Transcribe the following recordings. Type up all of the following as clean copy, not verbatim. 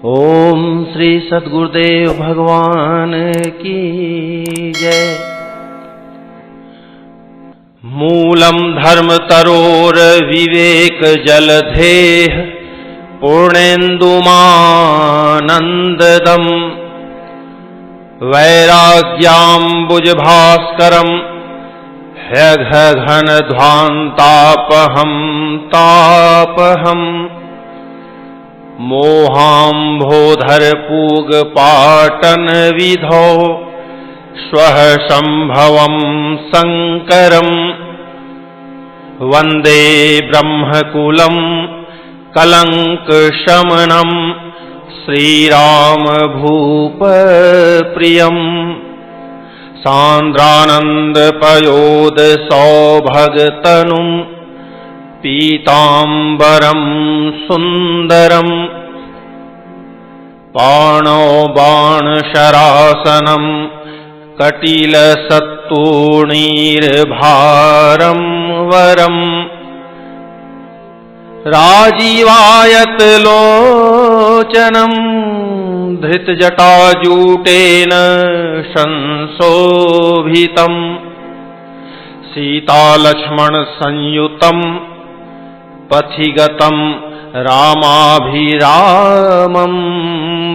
ओम श्री सद्गुरुदेव भगवान की जय। मूलम धर्म तरोर विवेक जलधेह पूर्णेन्दुमानंददम वैराग्याम्बुज भास्करम ह्यघघन ध्वान्तापहम तापहम मोहाम्भोधर पूग पाटन विधौ श्वः संभवं शंकरं वंदे ब्रह्मकुलं कलंक शमनं श्रीराम भूप प्रियं सांद्रानंद पयोद सौभगतनुं पीतांबरं सुंदरं पाणौ बाणशरासनं कटिलसत्तूणीर्भारं वरं राजीवायतलोचनं धृतजटाजूटेन संशोभितं सीतालक्ष्मणसंयुतं पथिगतं रामाभिरामं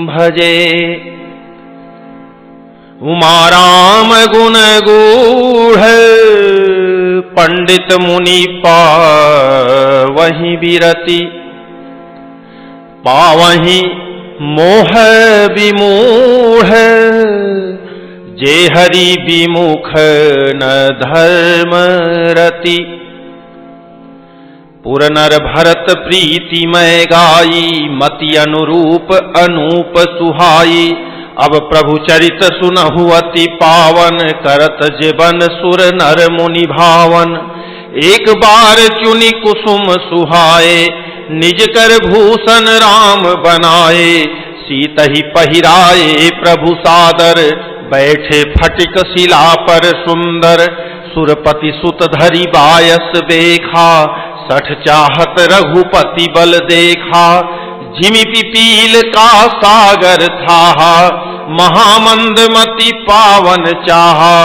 भजे। उमाराम गुणगूढ़ पंडित मुनि पावहि बिरति पावहि मोह विमूढ़ जे हरि विमुख न धर्म रति। पुरनर भरत प्रीतिमय गाई मति अनुरूप अनूप सुहाई। अब प्रभु चरित सुनहु अति पावन करत जीवन सुर नर मुनि भावन। एक बार चुनि कुसुम सुहाए निज कर भूषण राम बनाए। सीत ही पहिराए प्रभु सादर बैठे फटिक शिला पर सुंदर। सुरपति सुत धरि बायस देखा सठ चाहत रघुपति बल देखा। जिमि पिपील का सागर था महामंद मति पावन चाहा।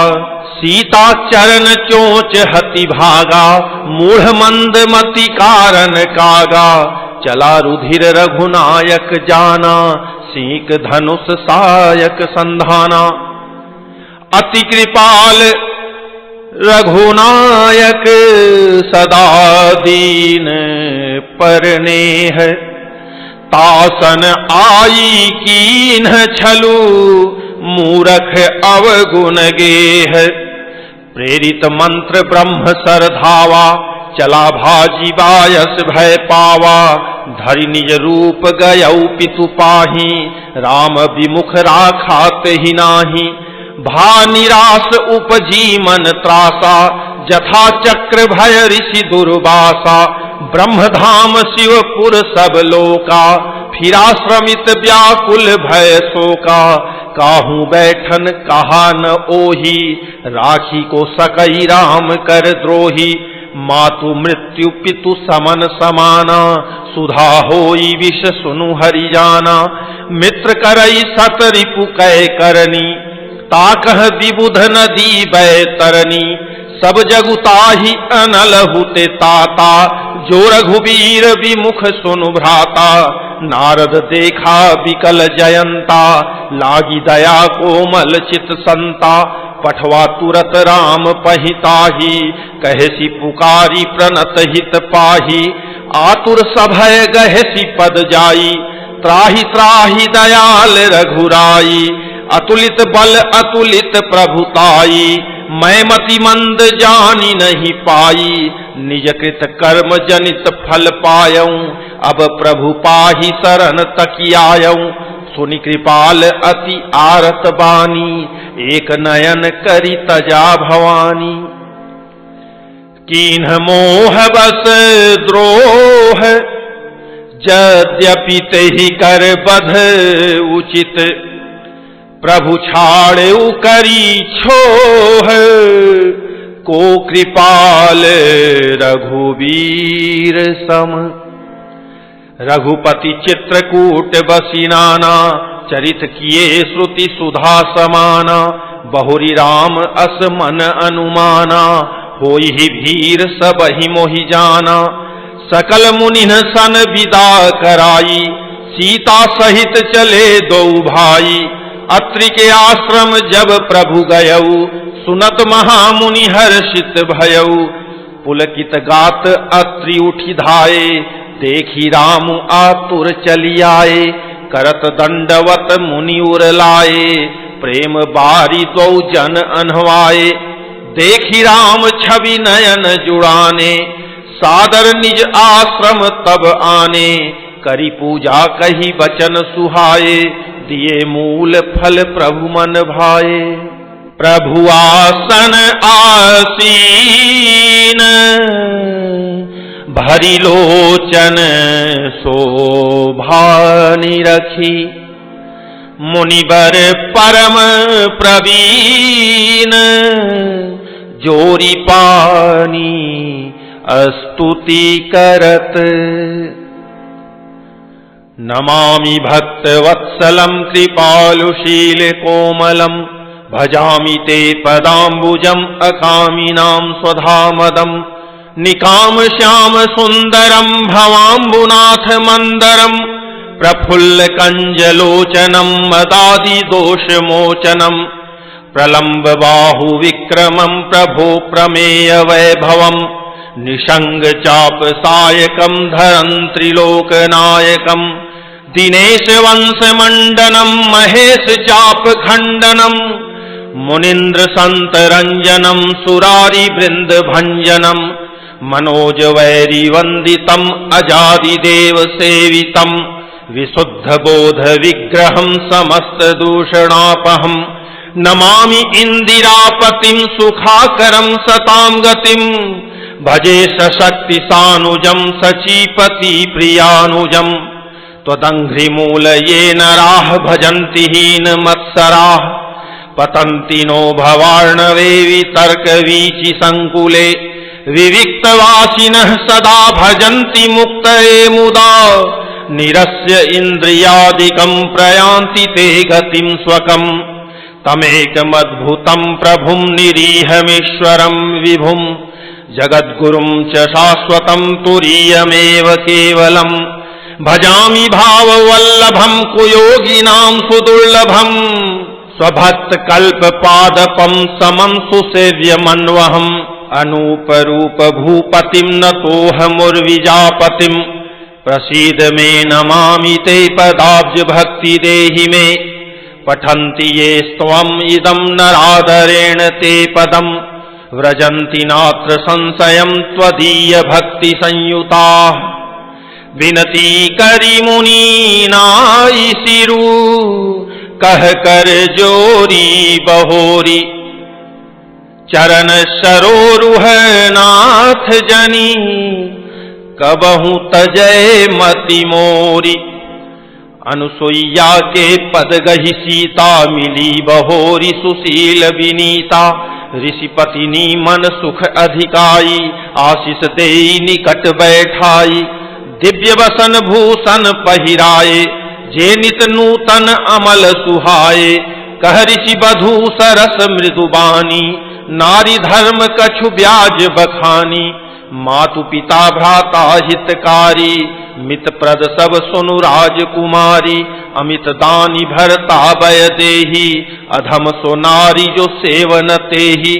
सीता चरण चोच हति भागा मूढ़ मंद मति कारण कागा। चला रुधिर रघुनायक जाना सीक धनुष सायक संधाना। अति कृपाल रघुनायक सदा दीन परनेह। तासन आई कीन्ह छलु मूरख अवगुण गेह। प्रेरित मंत्र ब्रह्म सर धावा चला भाजी बायस भय पावा। धरि निज रूप गयौ पितु पाही राम विमुख राखात ही नाही। भा निराश उपजी मन त्रासा जथा चक्र भय ऋषि दुर्वासा। ब्रह्मधाम शिवपुर सब लोका फिरा श्रमित व्याकुल भय शोका। काहू बैठन कहा न ओही राखी को सकई राम कर द्रोही। मातु मृत्यु पितु समन समाना सुधा होई विष सुनु हरि जाना। मित्र करई सत रिपु कै करनी ताकह विबुध नदी बैतरनी। सब जगुताहि अनल हुते ताता जो रघुबीर विमुख सुनु भ्राता। नारद देखा विकल जयंता लागी दया कोमल चित संता। पठवा तुरत राम पहिताही कहसी पुकारी प्रणत हित पाही। आतुर सभय गहसी पद जाई त्राहि त्राहि दयाल रघुराई। अतुलित बल अतुलित प्रभुताई मैं मति मंद जानी नहीं पाई। निज कृत कर्म जनित फल पायऊं अब प्रभु पाही शरण तकियायऊं। सुनि कृपाल अति आरत बानी एक नयन करी तजा भवानी। कीन्ह मोह बस द्रोह यद्यपि तेहि कर बध उचित। प्रभु छाड़े करी छोह को कृपाल रघुवीर सम। रघुपति चित्रकूट बसी नाना, चरित किए श्रुति सुधा समाना। बहुरी राम अस मन अनुमाना, होई ही भीर सबहि मोहि जाना। सकल मुनिन सन विदा कराई, सीता सहित चले दो भाई। अत्रि के आश्रम जब प्रभु गयऊ, सुनत महामुनि हर्षित भयऊ। पुलकित गात अत्रि उठी धाये, देखी राम आतुर चली आए। करत दंडवत मुनि उर लाए, प्रेम बारी दो जन अनहवाए। देखी राम छवि नयन जुड़ाने, सादर निज आश्रम तब आने। करी पूजा कही बचन सुहाए, दिए मूल फल प्रभु मन भाए। प्रभु आसन आसीन, भरी लोचन शोभा निरखी। मुनिवर परम प्रवीण, जोरी पानी स्तुति करत। नमामि भक्तवत्सलं कृपालुशील कोमलं। भजामि ते पदाम्बुजम् अकामिनां स्वधामदम्। निकाम श्याम सुन्दरम् भवाम्बुनाथ मन्दरम्। प्रफुल्ल कंजलोचनम् मदादि दोषमोचनम्। प्रलम्ब बाहु विक्रमम् प्रभो प्रमेय वैभवम्। निषंग चाप सायकम् धरन् त्रिलोकनायकम्। दिनेश वंश मंडनम् महेश चाप खंडनम्। मुनीन्द्र संत रंजनम् सुरारी वृंद भंजनम्। मनोज वैरी वंदितम् अजादि देव सेवितम्। विशुद्ध बोध विग्रहम् समस्त दूषणापहम्। नमामि इंदिरापतिम् सुखाकरम् सतां गतिम्। भजे सशक्ति सानुजम् सचीपति प्रियानुजम्। त्वदङ्घ्रिमूल ये नराः भजन्ति हीन मत्सराः। पतन्ति नो भवार्णवे वितर्क वीचि संकुले। विविक्तवासिनः सदा भजन्ति मुक्तये मुदा। निरस्य इन्द्रियादिकम् प्रयान्ति ते गतिं स्वकम्। तमेकमद्भुतम् प्रभुम् निरीहमीश्वरम् विभुम्। जगद्गुरुम् च शाश्वतम् तुरीयमेव केवलम्। भजामि भाववल्लभम् कुयोगिनां सुदुर्लभम्। स्वभक्त कल्प पादपम् समम् सुसेव्यमन्वहम्। अनूपरूप भूपतिम् नतोऽहमुर्विजापतिम्। प्रसीद मे नमामि ते पदाब्ज भक्ति देहि मे। पठन्ति ये त्वम् इदम् नरादरेण ते पदम्। व्रजन्ति नात्र संशयम् त्वदीय भक्ति संयुताः। विनती करी मुनि नाई सिरु, कह कर जोरी बहोरी। चरण सरोरुह नाथ जनी, कबहु तजय मति मोरी। अनुसुईया के पद गहि सीता, मिली बहोरी सुशील विनीता। ऋषिपतिनी मन सुख अधिकाई, आशीष देई निकट बैठाई। दिव्य वसन भूषण पहिराए, जे नित नूतन अमल सुहाए। कह ऋषि बधू सरस मृदुबानी, नारी धर्म कछु ब्याज बखानी। मातु पिता भ्राता हितकारी, मित प्रद सब सुनु राजकुमारी। अमित दानी भरता भय देही, अधम सो नारी जो सेवन तेही।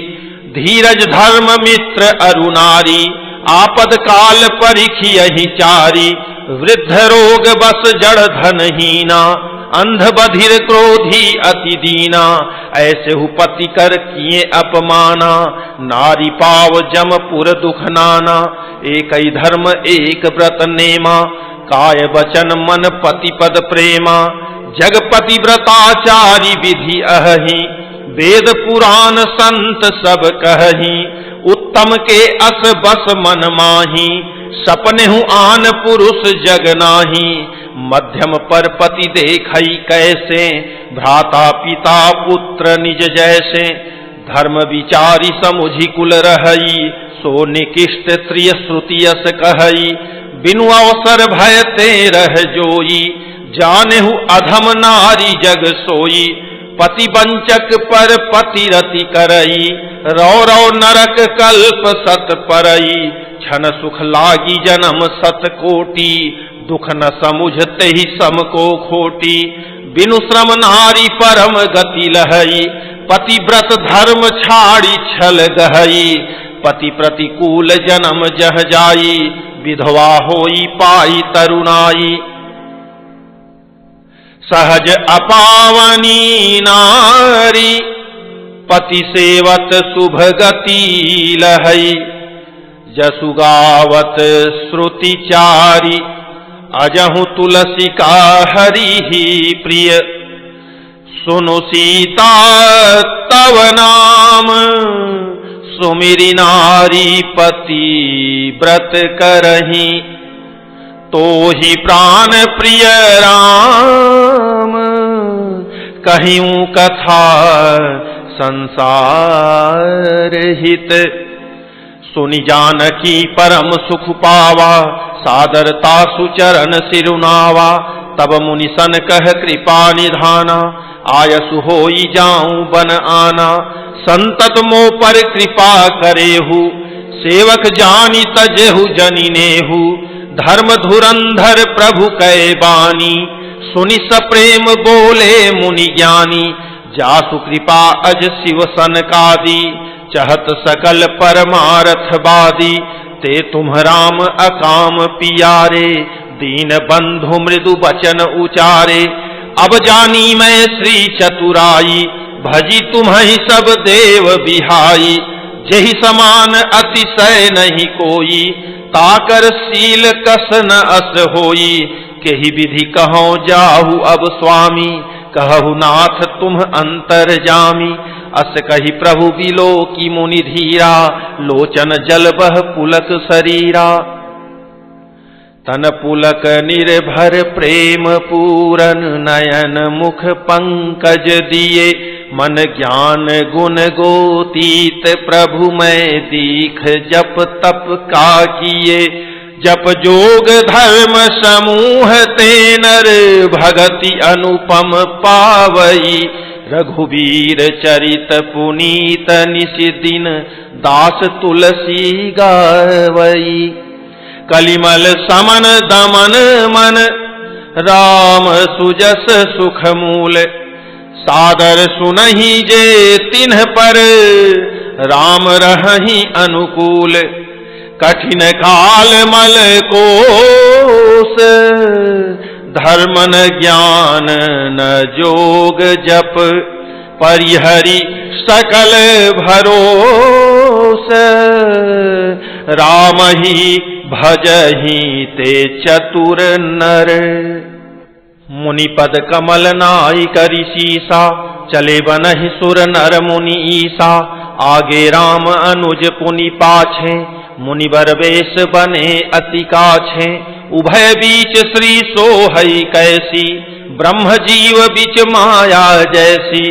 धीरज धर्म मित्र अरुनारी, आपद काल परिखियहि चारी। वृद्ध रोग बस जड़ धनहीना, अंध बधिर क्रोधी अति दीना। ऐसे हु पति कर किए अपमाना, नारी पाव जमपुर दुख नाना। एक ही धर्म एक व्रत नेमा, काय वचन मन पति पद प्रेमा। जगपति व्रताचारी विधि अहि, वेद पुराण संत सब कहहि। उत्तम के अस बस मन माही, सपने हूँ आन पुरुष जग नाही। मध्यम पर पति देखई कैसे, भ्राता पिता पुत्र निज जैसे। धर्म विचारी समुझि कुल रहई, सो निकिष्ट त्रिय श्रुति यस कहई। बिनु अवसर भय ते रह जोई, जानेहु अधम नारी जग सोई। पति वंचक पर पति रति करई, रौ रौ नरक कल्प सत परई। क्षण सुख लागी जन्म सत कोटि, दुख न समुझते ही सम को खोटी। बिनु श्रम नारी परम गति लहई, पति व्रत धर्म छाड़ी छल गहई। पति प्रतिकूल जन्म जह जाई, विधवा होई पाई तरुणाई। सहज अपावनी नारी, पति सेवत शुभ गति लहई। जसु गावत श्रुति चारी, अजहु तुलसी का हरि ही प्रिय। सुनु सीता तव नाम, सुमिरि नारी पति व्रत करही। तो ही प्राण प्रिय राम, कहियूं कथा संसार हित। सुनि जानकी परम सुख पावा, सादरता सुचरण सिरुनावा। तब मुनि सन कह कृपा निधाना, आयसु होई जाऊं बन आना। संतत मो पर कृपा करेहु, सेवक जानी तजेहु जनि नेहु। धर्म धुरंधर प्रभु कै बानी, सुनि सप्रेम बोले मुनि ज्ञानी। जासु कृपा अज शिव सनकादि, चहत सकल परमारथवादी। ते तुम राम अकाम पियारे, दीन बंधु मृदु वचन उचारे। अब जानी मैं श्री चतुराई, भजी तुम्हि सब देव बिहाई। जेहि समान अतिशय नहीं कोई, ताकर शील कस न अस होई। केहि विधि कहूं जाहु अब स्वामी, कहु नाथ तुम अंतर्जामी। अस कही प्रभु बिलो की मुनि धीरा, लोचन जल बह पुलक शरीरा। तन पुलक निर्भर प्रेम पूरन, नयन मुख पंकज दिए। मन ज्ञान गुण गोतीत, प्रभु मैं दीख जप तप का किए। जप जोग धर्म समूह ते नर, भगति अनुपम पावई। रघुवीर चरित पुनीत, निश दिन दास तुलसी गावई। कलिमल समन दमन मन, राम सुजस सुख मूल। सादर सुनहि जे तिन्ह पर, राम रहहि अनुकूल। कठिन काल मल कोस, धर्म न ज्ञान न जोग जप। परिहरि सकल भरोस, राम ही भजहि ते चतुर नर। मुनिपद कमल नाई करि सीसा, चले बनहि सुर नर मुनि ईसा। आगे राम अनुज पुनि पाछे, मुनिवर वेश बने अति काछे। उभय बीच श्री सोहई कैसी, ब्रह्म जीव बिच माया जैसी।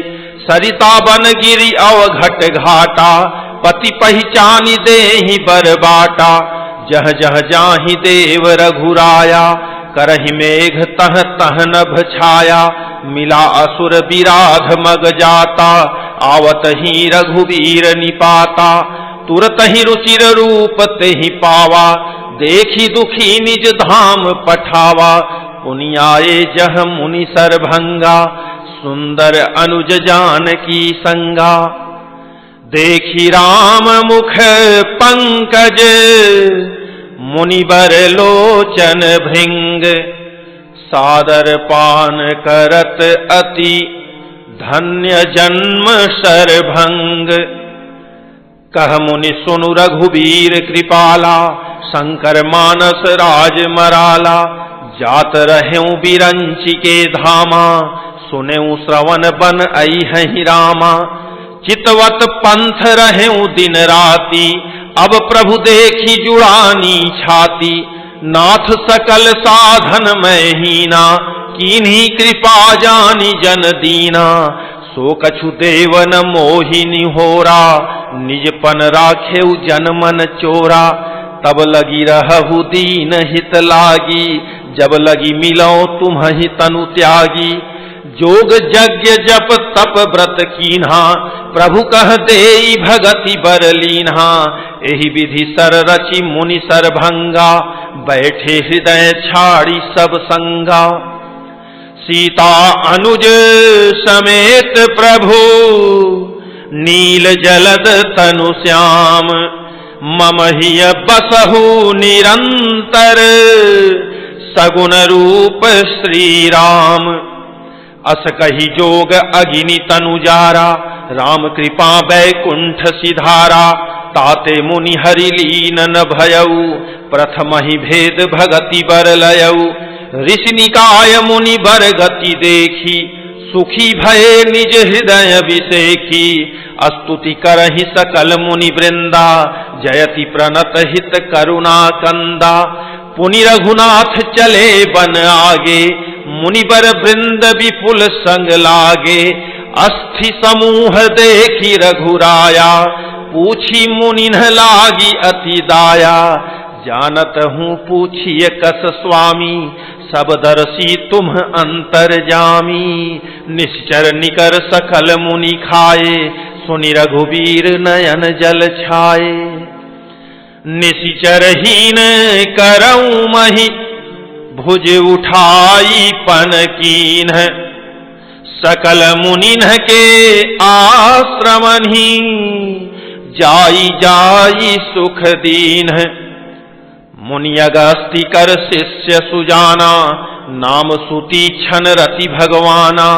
सरिता बन गिरि अवघट घाटा, पति पहचानी देहि बर बाटा। जह जह जाहि देव रघुराया, करहि मेघ तह तह नभ छाया। मिला असुर विराध मग जाता, आवत ही रघुवीर निपाता। तुरत ही रुचिर रूप तेहि पावा, देखी दुखी निज धाम पठावा। पुनि आए जह मुनि सरभंगा, सुंदर अनुज जानकी संगा। देखी राम मुख पंकज, मुनिवर लोचन भृंग। सादर पान करत अति, धन्य जन्म सरभंग। कह मुनि सुनु रघुवीर कृपाला, शंकर मानस राज मराला। जात रहेऊ बिरंची के धामा, सुनेऊ श्रवण बन अइहहि रामा। चितवत पंथ रहेऊ दिन राति, अब प्रभु देखी जुड़ानी छाती। नाथ सकल साधन में हीना, कीन्ही कृपा जानी जन दीना। सो कछु देवन मोहिनी होरा, निज पन राखेउ जन मन चोरा। तब लगी रहु दीन हित लागी, जब लगी मिलो तुम्हि तनु त्यागी। जोग यज्ञ जप तप व्रत कीन्हा, प्रभु कह देई भगति बर लीन्हा। एहि विधि सर रचि मुनि सरभंगा, बैठे हृदय छाड़ी सब संगा। सीता अनुज समेत प्रभु, नील जलद तनु श्याम। मम हिय बसहु निरंतर, सगुण रूप श्री राम। अस कही जोग अगिनि तनु जारा, राम कृपा बैकुंठ सिधारा। ताते मुनि हरि लीन न भयऊ, प्रथम ही भेद भगति बर लयऊ। ऋषि निकाय मुनि बर गति देखी, सुखी भये निज हृदय विसेखी। स्तुति करहि सकल मुनि वृंदा, जयति प्रणत हित करुणा कंदा। पुनि रघुनाथ चले बन आगे, मुनिवर वृंद विपुल संग लागे। अस्थि समूह देखी रघुराया, पूछी मुनिन्ह लागी अति दाया। जानत हूँ पूछिए कस स्वामी, सब दर्शी तुम अंतर जामी। निश्चर निकर सकल मुनि खाए, सुनि रघुवीर नयन जल छाए। निश्चर हीन करऊं महि, भुज उठाई पन कीन्ह। सकल मुनिन्ह के आश्रमहि, जाई जाई सुख दीन्ह। मुनि अगस्ति कर शिष्य सुजाना, नाम सुती छन रति भगवाना।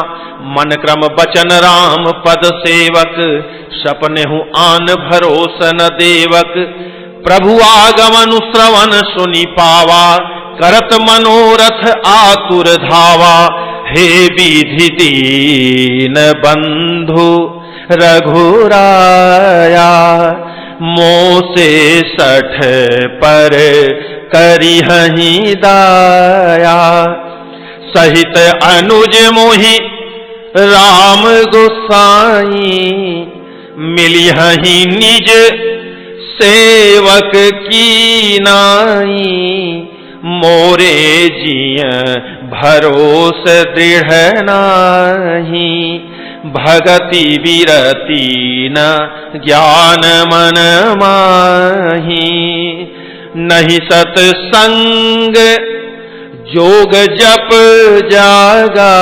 मन क्रम बचन राम पद सेवक, सपनेहु आन भरोस न देवक। प्रभु आगमनु श्रवण सुनि पावा, करत मनोरथ आतुर धावा। हे विधि दीन बंधु रघुराया, मोसे 60 पर करिहहि दाया। सहित अनुज मोहि राम गोसाई, मिलिहहि निज सेवक की नाई। मोरे जिय भरोस दृढ़ नाही, भगति विरति न ज्ञान मन माही। नहीं सत्संग जोग जप जागा,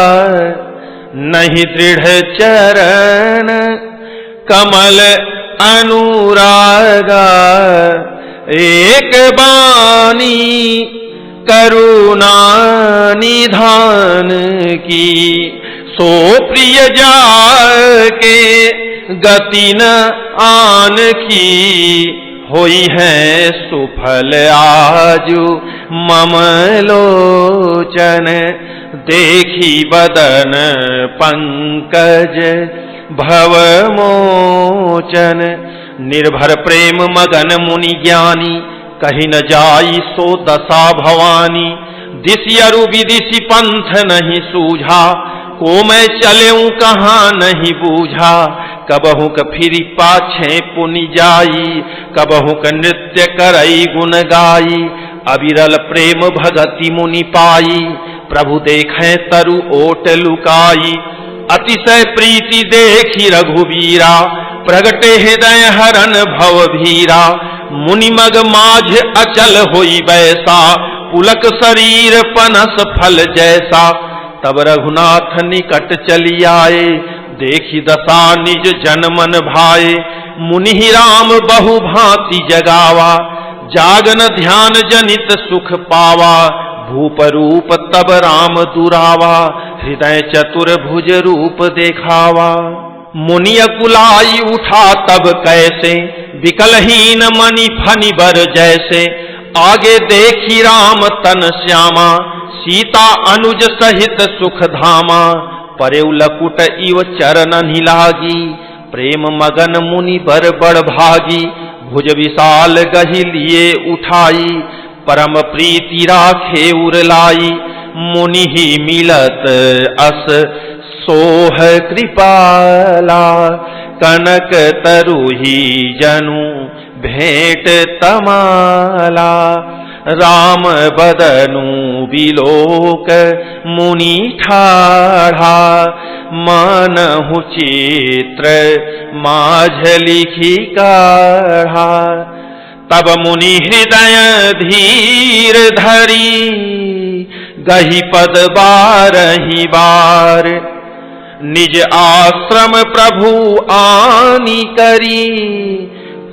नहीं दृढ़ चरण कमल अनुरागा। एक बानी करुणा निधान की, सो प्रिय जाके गति न आन की। होई है सुफल आजु मम लोचन, देखी बदन पंकज भव मोचन। निर्भर प्रेम मगन मुनि ज्ञानी, कहीं न जाई सो दशा भवानी। दिशि अरु विदिशि पंथ नहीं सूझा, को मैं चलेऊं कहाँ नहीं बूझा। कबहु क फिरी पाछे पुनि जाई, कबहु क नृत्य करई गुण गाई। अविरल प्रेम भगति मुनि पाई, प्रभु देखें तरु ओट लुकाई। अतिशय प्रीति देखी रघुवीरा, प्रगटे हृदय हरन भव भीरा। मुनि मग माझ अचल होई बैसा, पुलक शरीर पनस फल जैसा। तब रघुनाथ निकट चली आए, देखी दशा निज जन मन भाए। मुनि राम बहु भांति जगावा, जागन ध्यान जनित सुख पावा। भूप रूप तब राम दुरावा, हृदय चतुर भुज रूप देखावा। मुनि अकुलाई उठा तब कैसे, विकलहीन मणि फनि बर जैसे। आगे देखी राम तन श्यामा, सीता अनुज सहित सुख धामा। परेउ लकुट इव चरणनि लागी, प्रेम मगन मुनि बर बड़ भागी। भुज विशाल गहि लिए उठाई, परम प्रीति राखे उरलाई। मुनि ही मिलत अस सोह कृपाला, कनक तरुही जनु भेंट तमाला। राम बदनु बिलोक मुनि ठाढ़ा, मानहु चित्र माझ लिखी काढ़ा। तब मुनि हृदय धीर धरी, गही पद बारही बार। निज आश्रम प्रभु आनी करी,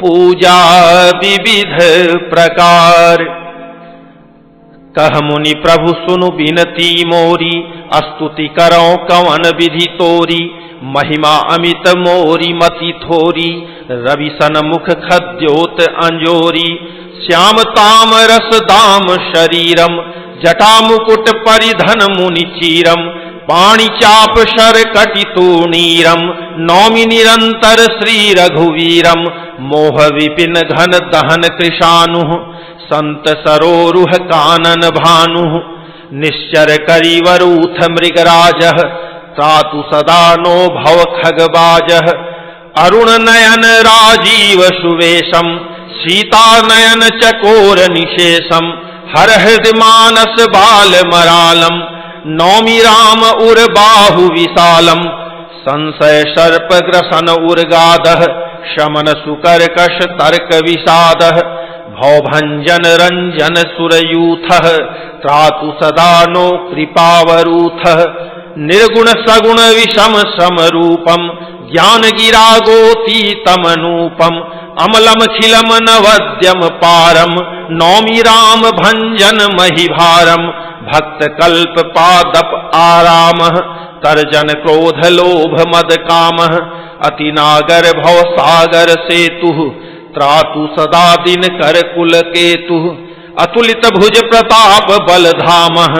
पूजा विविध प्रकार। कह मुनि प्रभु सुनु बिनती मोरी, स्तुति करो कवन विधि तोरी। महिमा अमित मोरी मति थोरी, रवि सन मुख खद्योत अंजोरी। श्याम ताम रस दाम शरीरम, जटा मुकुट परिधन मुनि चीरम। पाणि चाप शर कटि तूणीरम, नौमि निरंतर श्री रघुवीरम। मोह विपिन घन दहन कृशानु, संत सरोरुह कानन भानु। निश्चर करिवरूथ मृगराजः, त्रातु सदा नो भव खगबाजः। अरुण नयन राजीव सुवेशम, सीता नयन चकोर निशेषम। हर हृदय मानस बाल मरालम, नौमि राम उर बाहु विशालम। संशय सर्प ग्रसन उर्गादः, शमन सुकर्कश तर्क विषादः। भवभंजन रंजन सुरयूथः, त्रातु सदा नो कृपावरूथः। निर्गुण सगुण विषम समरूपम, ज्ञान गिरा गोतीतमनूपम। अमलम खिलम नवद्यम पारम, नौमि राम भंजन महिभारम। भक्त कल्प पादप आरामः, तर्जन क्रोध लोभ मद कामः। अति नागर भव सागर सेतुः, त्रातु सदा दिन कर कुल केतुः। अतुलित भुज प्रताप बलधामः,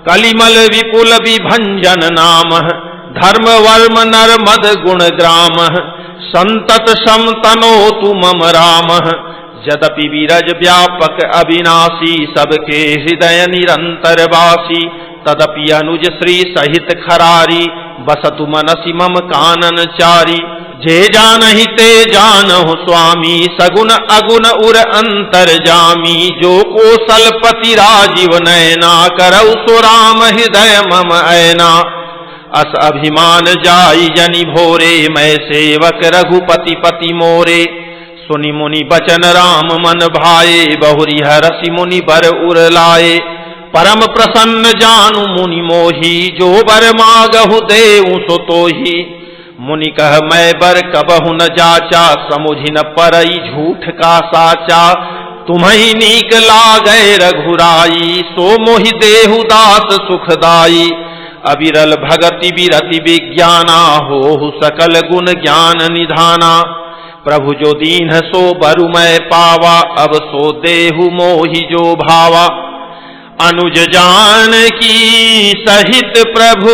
कलिमल विपुल विभंजन नामः। धर्म वर्म नर मद गुण ग्रामः, संतत समतनोतु मम रामः। यद्यपि विरज व्यापक अविनाशी, सबके हृदय निरंतर वासी। तदपि अनुज श्री सहित खरारी, बसतु मनसि मम कानन चारी। जे जानहि ते जानहु स्वामी, सगुन अगुण उर अंतर जामी। जो कौशलपति राजीव नयना, करौ सो राम हृदय मम ऐना। अस अभिमान जाई जनि भोरे, मैं सेवक रघुपति पति मोरे। सुनि मुनि बचन राम मन भाए, बहुरी हरसि मुनि बर उर लाए। परम प्रसन्न जानु मुनि मोही, जो बर मागहु देऊ सो तोही। मुनि कह मैं बर कबहु न जाचा, समुझि न परई झूठ का साचा। तुम्हि नीक लागै रघुराई, सो मोहि देहु दास सुखदाई। अविरल भगति विरति विज्ञाना, होहु सकल गुण ज्ञान निधाना। प्रभु जो दीन सो बरु मैं पावा, अब सो देहु मोहि जो भावा। अनुज जान की सहित प्रभु,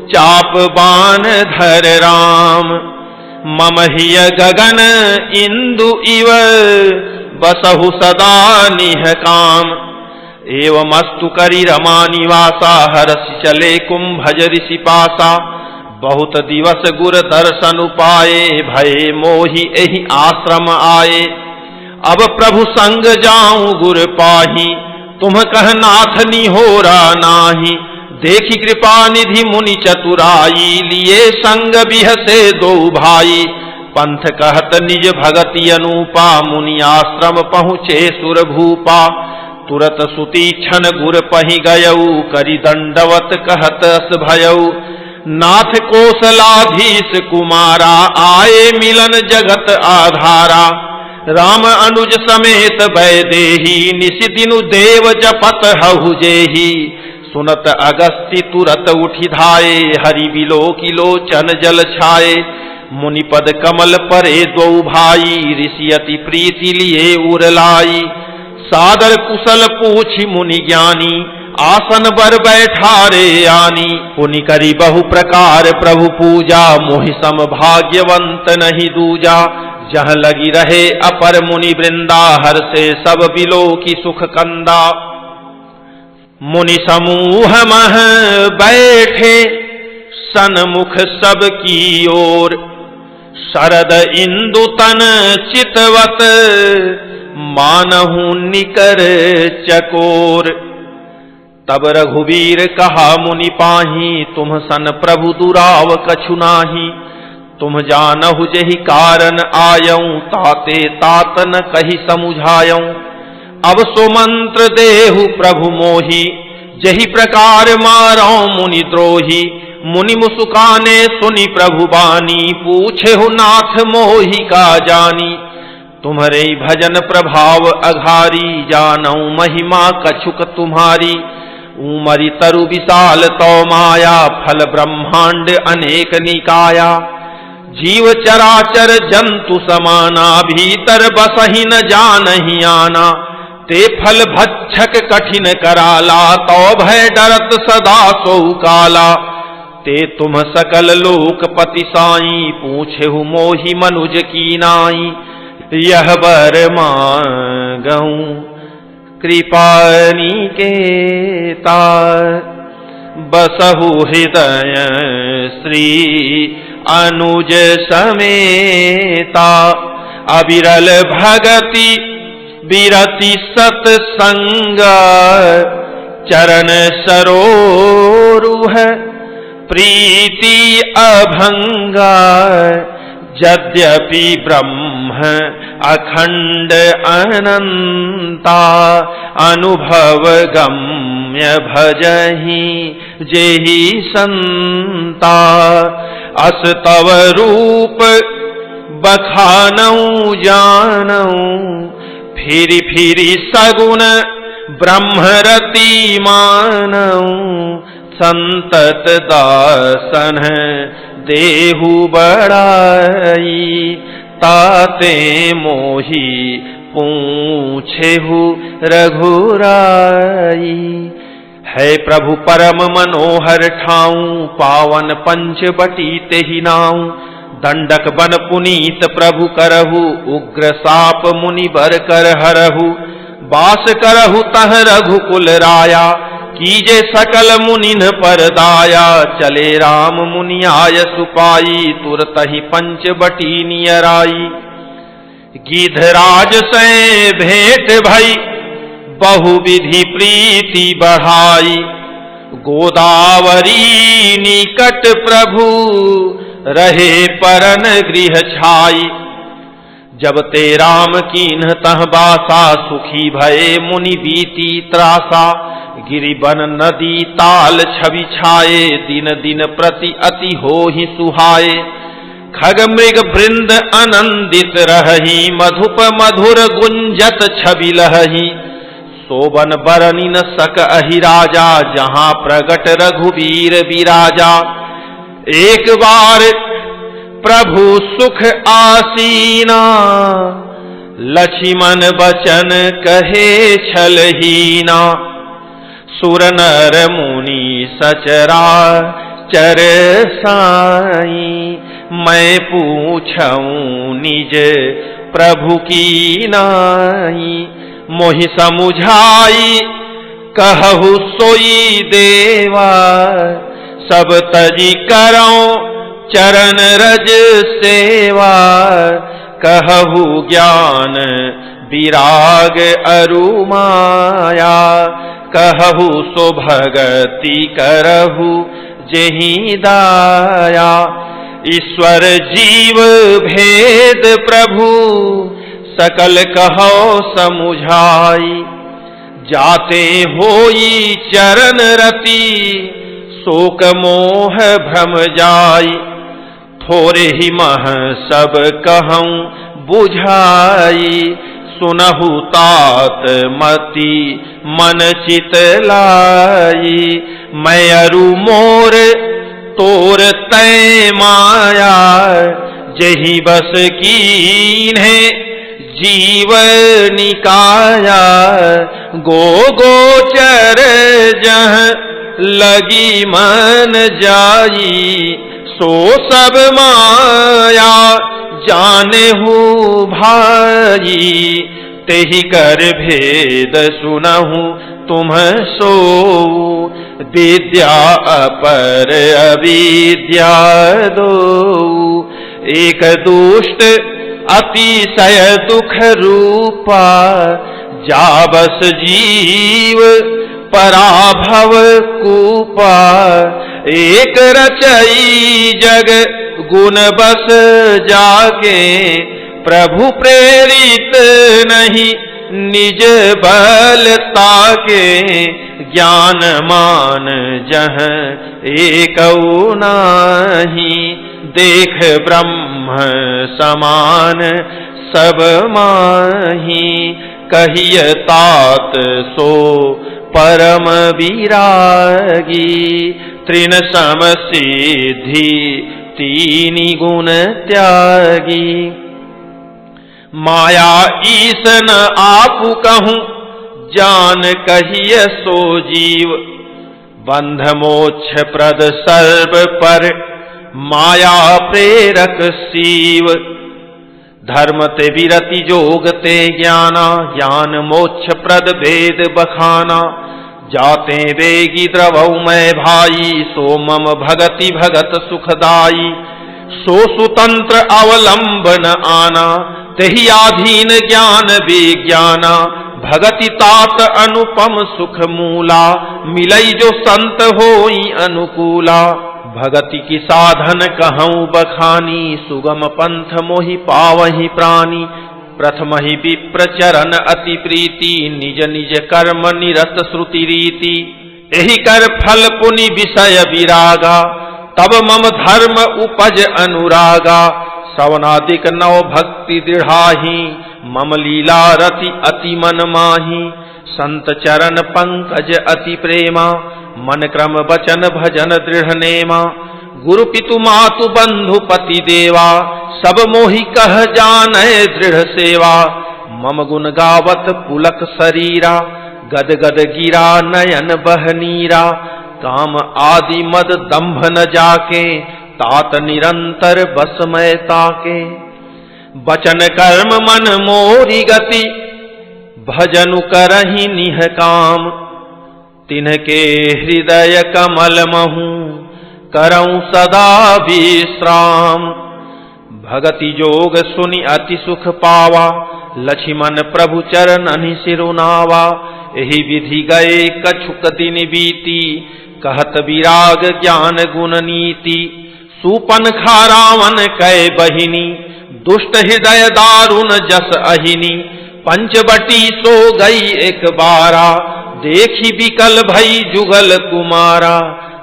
चाप बान धर राम। मम हिय गगन इंदु इव, बसहु सदा निह काम। एवमस्तु करि रमा निवासा, हरसि चले कुंभज ऋषि पासा। बहुत दिवस गुर दर्शन पाए, भये मोहि एहि आश्रम आए। अब प्रभु संग जाऊं गुर पाही, तुम कह नाथ निहोरा नाही। देखी कृपा निधि मुनि चतुराई, लिए संग बिहसे दो भाई। पंथ कहत निज भगति अनूपा, मुनि आश्रम पहुँचे सुर भूपा। तुरत सुतीक्षण गुर पहि गयऊ, करि दंडवत कहत अस भयऊ। नाथ कौशलाधीश कुमारा, आए मिलन जगत आधारा। राम अनुज समेत वैदेही, निशि दिनु देव जपत हहु जेही। सुनत अगस्ति तुरत उठि धाये, हरि बिलोकि लोचन जल छाये। मुनिपद कमल परे दो भाई, ऋषि अति प्रीति लिए उरलाई। सादर कुशल पूछि मुनि ज्ञानी, आसन बर बैठारे आनी। पुनि करी बहु प्रकार प्रभु पूजा, मोहि सम भाग्यवंत नहीं दूजा। जह लगी रहे अपर मुनि वृंदा, हर से सब बिलो की सुख कंदा। मुनि समूह मह बैठे, सन्मुख सब की ओर। शरद इंदु तन चितवत, मानहु निकर चकोर। तब रघुवीर कहा मुनि पाही, तुम सन प्रभु दुराव कछु नाही। तुम जानहु जेहि कारण आयऊं, ताते तात न कही समुझायऊं। अब सो मंत्र देहु प्रभु मोहि, जेहि प्रकार मारौ मुनि द्रोही। मुनि मुसुकाने सुनि प्रभु बानी, पूछे हो नाथ मोहि का जानी। तुम्हारे भजन प्रभाव अघारी, जानऊ महिमा कछुक तुम्हारी। उमरि तरु विशाल तौ माया, फल ब्रह्मांड अनेक निकाया। जीव चराचर जंतु समाना, भीतर बसहि न जानहि आना। ते फल भक्षक कठिन कराला, तौ भय डरत सदा सोउ काला। ते तुम सकल लोकपति साई, पूछेहु मोहि मनुज की नाई। यह वर मांगऊं कृपा निकेता, बसहु हृदय श्री अनुज समेता। अविरल भगति विरति सत्संग, चरण सरोरुह प्रीति अभंगा। यद्यपि ब्रह्म अखंड अनंता, अनुभव गम्य भजहि जेहि संता। अस तव रूप बखानऊ जानऊ, फिरि फिरि सगुण ब्रह्मरति मानऊ। संतत दासन देहु बड़ाई, ताते मोहि पूछेहु रघुराई। है प्रभु परम मनोहर ठाऊं, पावन पंचवटी तेहि नाऊं। दंडक बन पुनीत प्रभु करहु, उग्र साप मुनि बर कर हरहु। बास करहु तह रघुकुल राया, कीजे सकल मुनिन पर दाया। चले राम मुनि आय सुपाई, तुरतहि पंचवटी नियराई। गिधराज से भेंट भई, बहुविधि प्रीति बढ़ाई। गोदावरी निकट प्रभु, रहे परन गृह छाई। जब ते राम कीन्ह तह बासा, सुखी भये मुनि बीती त्रासा। गिरि बन नदी ताल छवि छाये, दिन दिन प्रति अति होहि सुहाये। खग मृग वृंद आनंदित रहहि, मधुप मधुर गुंजत छवि लहहि। सोबन बरनि न सक अहि राजा, जहाँ प्रगट रघुवीर विराजा। एक बार प्रभु सुख आसीना, लक्ष्मण बचन कहे छलहीना। सुर नर मुनि सचराचर साई, मैं पूछऊं निज प्रभु की नाई। मोहि समुझाई कहु सोई देवा, सब तजी करऊं चरण रज सेवा। कहु ज्ञान विराग अरु माया, कहु सो भगति करहु जेहि दाया। ईश्वर जीव भेद प्रभु, सकल कहो समुझाई। जाते होई चरण रति, शोक मोह भ्रम जाई। थोरे ही मह सब कहूं बुझाई, सुनहु तात मति मन चित लाई। मैं अरु मोर तोर तय माया, जही बस कीन्हे जीव निकाया। गो गोचर जह लगी मन जाई, सो सब माया जाने हूँ भाई। तेहि कर भेद सुनहु तुम सो, विद्या अपर अविद्या दो। एक दुष्ट अतिशय दुख रूपा, जाबस जीव पराभव कूपा। एक रचई जग गुण बस जाके, प्रभु प्रेरित नहीं निज बल ताके। ज्ञान मान जह एकौ नाही, देख ब्रह्म समान सब माही। कहिय तात सो परम विरागी, तृण सम सिद्धि तीनि गुण त्यागी। माया ईसन आपु कहूं, जान कहिय सो जीव। बंध मोक्ष प्रद सर्व पर, माया प्रेरक सीव। धर्म ते विरति जोग ते ज्ञाना, ज्ञान मोक्ष प्रद भेद बखाना। जाते वेगी द्रवौ मैं भाई, सो मम भगति भगत सुखदाई। सो सुतंत्र अवलंबन आना, तेहि आधीन ज्ञान विज्ञाना। भगति तात अनुपम सुख मूला, मिलई जो संत होई अनुकूला। भगति की साधन कहूँ बखानी, सुगम पंथ मोहि पावहि प्राणी। प्रथम ही विप्र चरण अति प्रीति, निज निज कर्म निरत श्रुति रीति। एहि कर फल पुनि विषय विरागा, तब मम धर्म उपज अनुरागा। सवनादिक नव भक्ति दृढ़ाही, मम लीला रति अति मन माही। संत चरण पंकज अति प्रेमा, मन क्रम वचन भजन दृढ़ नेमा। गुरु पितु मातु बंधु पति देवा, सब मोहि कह जानै दृढ़ सेवा। मम गुण गावत पुलक शरीरा, गद गद गिरा नयन बहनीरा। काम आदि मद दंभ न जाके, तात निरंतर बस मैं ताके। बचन कर्म मन मोरी गति, भजनु करहि निह काम। तिन्हके हृदय कमल महु, करऊं सदा विश्राम। भगति जोग सुनि अति सुख पावा, लक्ष्मण प्रभु चरणनि सिरुनावा। एहि विधि गए कछुक दिन बीती, कहत विराग ज्ञान गुण नीति। सुपन खा रावण कै बहिनी, दुष्ट हृदय दारुण जस अहिनी। पंचवटी सो गई एक बारा, देखी विकल भई जुगल कुमारा।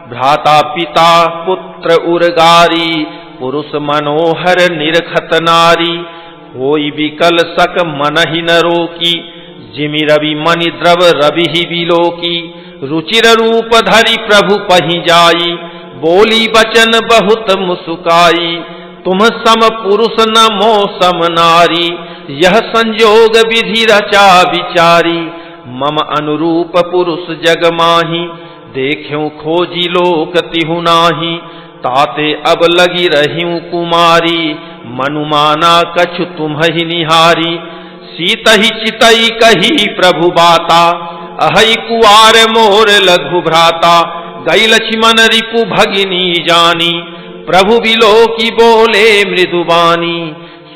भ्राता पिता पुत्र उर्गारी, पुरुष मनोहर निरखत नारी। होई विकल सक मनहि न रोकी, जिमि रवि मणि द्रव रवि ही बिलोकी। रुचिर रूप धरि प्रभु पहि जाई, बोली बचन बहुत मुसुकाई। तुम सम पुरुष न मो सम नारी, यह संयोग विधि रचा विचारी। मम अनुरूप पुरुष जग माही, देख्यूं खोजी लोक तिहु नाही। ताते अब लगी रहियूं कुमारी, मनुमाना कछु तुम्हि निहारी। सीतहि चितई कही प्रभु बाता, अहै कुआर मोर लघु भ्राता। गई लक्ष्मण रिपु भगिनी जानी, प्रभु बिलोकी बोले मृदुबानी।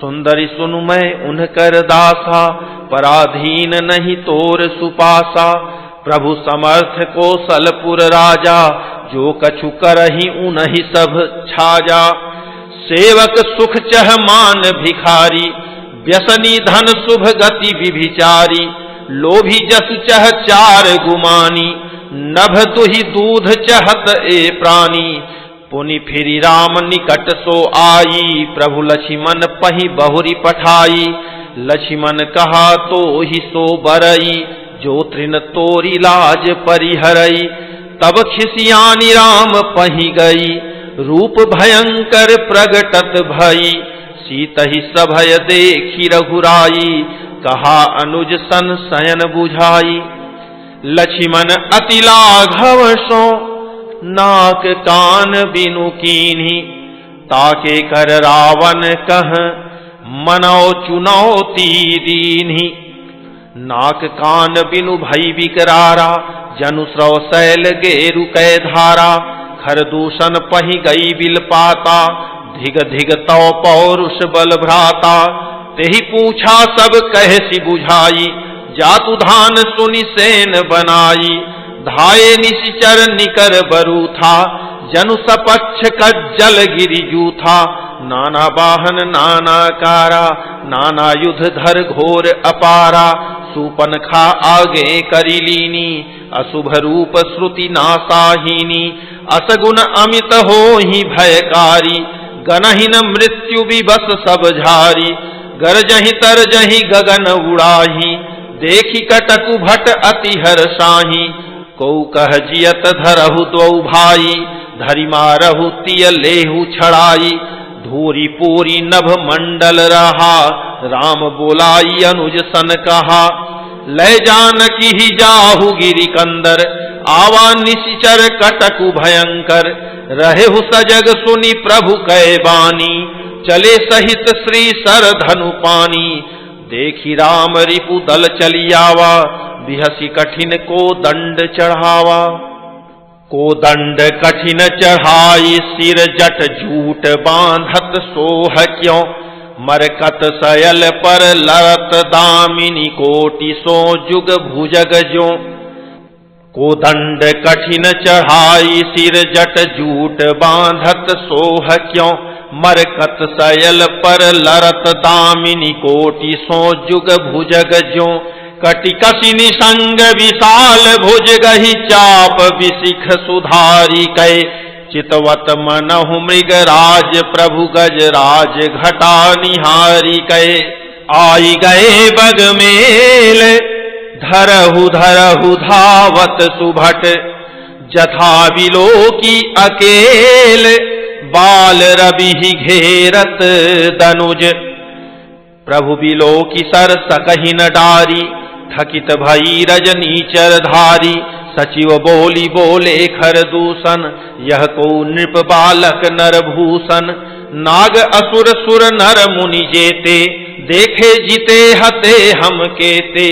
सुंदरी सुनु मैं उनकर दासा, पराधीन नहीं तोर सुपासा। प्रभु समर्थ कौशलपुर राजा, जो कछु करहि उनहि सब छाजा। सेवक सुख चह मान भिखारी, व्यसनी धन शुभ गति विभिचारी। लोभी जसु चह चार गुमानी, नभ दुहि दूध चहत ए प्राणी। पुनि फिरी राम निकट सो आई, प्रभु लक्ष्मण पहि बहुरी पठाई। लक्ष्मण कहा तो ही सो बरई, जो तृण तोरी लाज परिहरई। तब खिसियानी राम पहि गई, रूप भयंकर प्रगटत भई। सीतहि सभय देखी रघुराई, कहा अनुज सन शयन बुझाई। लक्ष्मण अति लाघव सो, नाक कान बिनु कीन्ही। ताके कर रावण कह, मनौ चुनौती दीन्ही। नाक कान बिनु भई विकरारा, जनु स्रव शैल गेरु कै धारा। खर दूषण पहि गई बिल पाता, धिग धिग तौ पौरुष बल भ्राता, तेहि पूछा सब कहसी बुझाई, जातु धान सुनि सेन बनाई, धाये निशिचर निकर बरू था, जनु सपक्ष कज्जल गिरि जूथा, नाना वाहन नाना कारा, नाना युध धर घोर अपारा, सूपनखा आगे करी लीनी, अशुभ रूप श्रुति नासाहीनी, असगुण अमित होहि भयकारी, गनहिन मृत्यु विवश सब झारी, गरजहि तरजहि गगन उड़ाही, देखी कटकु भट अति हर्षाही, को कह जियत धरहु दो भाई, धरि मारहु तिय लेहु छड़ाई, धूरी पूरी नभ मंडल रहा, राम बोलाई अनुज सन कहा, लय जानकी ही जाहु गिरि कंदर, आवा निशिचर कटकु भयंकर, रहेहु सजग सुनि प्रभु कै बानी, चले सहित श्री सर धनु पानी, देखी राम रिपु दल चलियावा, बिहसी कठिन को दंड चढ़ावा, को दंड कठिन चढ़ाई, सिर जट झूठ बांधत सोह क्यों, मरकत सयल पर लरत दामिनी, कोटि सो जुग भुजग ज्यों, को दंड कठिन चढ़ाई, सिर जट झूठ बांधत सोह क्यों, मरकत सयल पर लरत दामिनी, कोटि सो जुग भुजग ज्यों, कटि कसी निसंग विशाल भुज गही, चाप विशिख सुधारी कै, चितवत मनहु मृग राज, प्रभु गज राज घटा निहारी कै, आई गए बग मेल, धरहु धरहु धावत सुभट, जथा विलोकी अकेल, बाल रवि घेरत दनुज, प्रभु बिलोकी सर सकहि न डारी, थकित भई रजनीचर धारी, सचिव बोली बोले खरदूषण, यह को नृप बालक नरभूषण, नाग असुर सुर नर मुनि जेते, देखे जीते हते हम केते,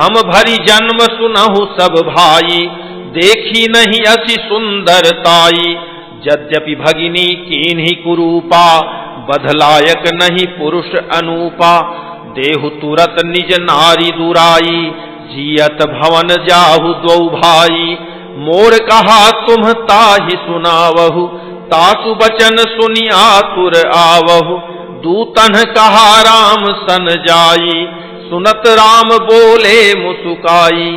हम भरी जन्म सुनहु सब भाई, देखी नहीं असी सुंदरताई, यद्यपि भगिनी कीन्ही कुरूपा, बधलायक नहीं पुरुष अनूपा, देहु तुरत निज नारी दुराई, जियत भवन जाहु दो भाई, मोर कहा तुम ताहि सुनावहु, तासु बचन सुनि आतुर आवहु, दूतन कहा राम सन जाई, सुनत राम बोले मुसुकाई,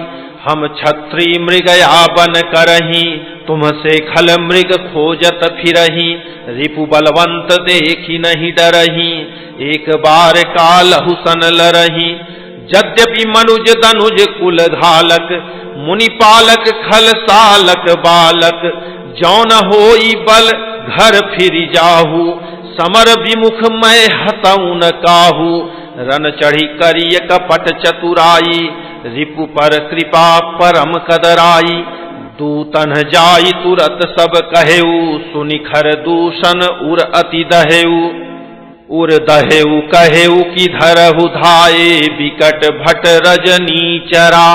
हम छत्री मृगया बन करही, तुमसे खल मृग खोजत फिरही, रिपु बलवंत देखी नहीं डरही, एक बार कालहु सन लरही, यद्यपि मनुज दनुज कुल घालक, मुनि पालक खल सालक बालक, जौन होई बल घर फिर जाहू, समर विमुख मैं हतऊ न काहू, रन चढ़ी करिय कपट चतुराई, रिपु पर कृपा परम कदराई, दूतन जाई तुरत सब कहेऊ, सुनि खरदूषण उर अति दहेऊ, उर दहेऊ कहेऊ कि धरहु धाये, विकट भट रजनीचरा,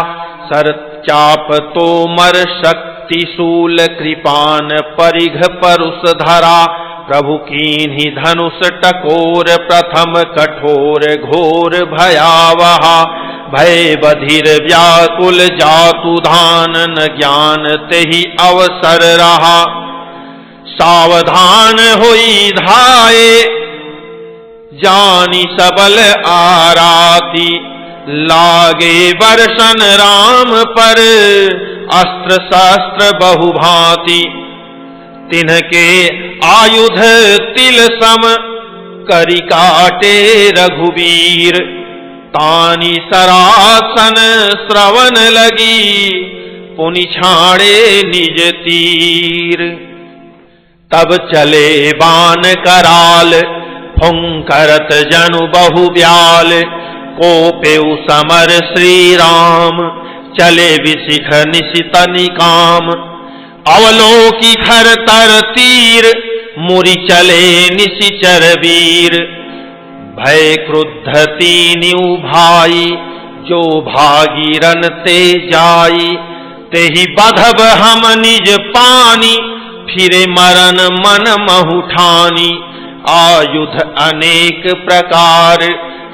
सर चाप तोमर शक्ति शूल, कृपान परिघ परुष धरा, प्रभु कीन्ही धनुष टकोर, प्रथम कठोर घोर भयावहा, भय बधिर व्याकुल जातु धान, न ज्ञान तेहि अवसर रहा, सावधान होई धाये, जानी सबल आराती, लागे वर्षन राम पर, अस्त्र शस्त्र बहुभांति, तिनके आयुध तिल सम, करि काटे रघुवीर, तानी सरासन श्रवण लगी, पुनि छाड़े निज तीर, तब चले बान कराल, फुंकरत जनु बहु ब्याल, कोपेउ समर श्री राम, चले विशिख निशित निकाम, अवलोकी खर तर तीर, मुरि चले निशिचर वीर, भय क्रुद्ध तीनिउ भाई, जो भागीरन ते जाई, तेहि बधब हम निज पानी, फिरे मरन मन महु ठानी, आयुध अनेक प्रकार,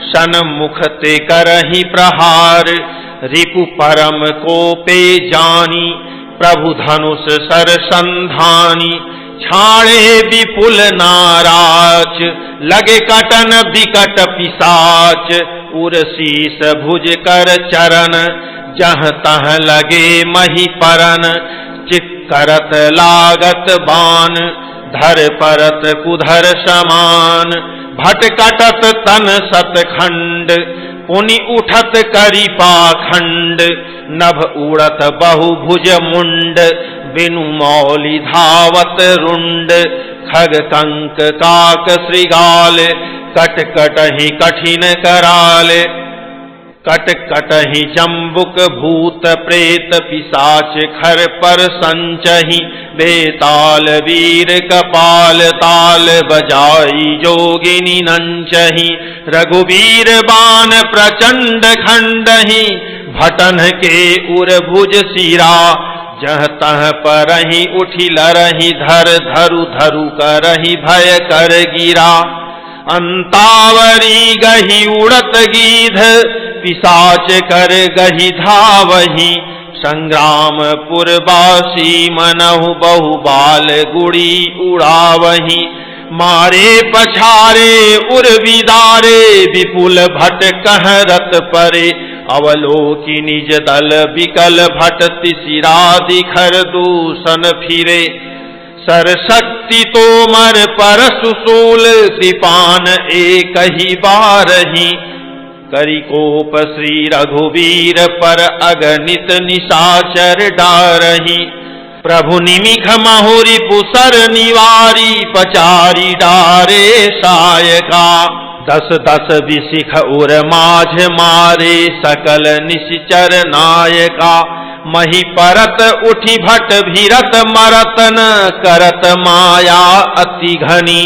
सन्मुख ते करहि प्रहार। रिपु परम कोपे जानी, प्रभु धनुष सरसंधानी। छाड़े विपुल नाराच, लगे कटन विकट पिशाच। उर्शीस भुज कर चरण, जहाँ तहाँ लगे मही परन। चिक्करत लागत बान, धर परत कुधर समान। भटकटत तन सतखंड, पुनि उठत करी पाखंड। नभ उड़त बहुभुज मुंड, बिनु मौलि धावत रुंड। खग कंक काक श्रृगाल, कट कटहि कठिन कराल। कट कटहि जम्बुक भूत प्रेत, पिशाच खर पर संचहि। बेताल वीर कपाल, ताल बजाई जोगिनी नंचहि। रघुवीर बाण प्रचंड खंडहि, भटन के उर भुज सिरा। जह तह परहि उठि लरहि, धर धरु धरु करहि भय कर गिरा। अंतावरी गही उड़त गीध, पिशाच कर गही धावहि। संग्रामपुर बासी मनहु, बहुबाल गुड़ी उड़ावहि। मारे पछारे उर विदारे, विपुल भट कहरत परे। अवलोकि निज दल विकल भट, तिसिरा दिखर दूषण फिरे। सरशक्ति तोमर परशु शूल, कृपान एक ही बारहि। करिकोप श्री रघुवीर पर, अगणित निशाचर डारहि। प्रभु निमिख महुरि पुसर निवारी, पचारी डारे सायका। दस दस विशिख उर माझ मारे, सकल निश्चर नायका। मही परत उठि भट भीरत, मरत न करत माया अति घनी।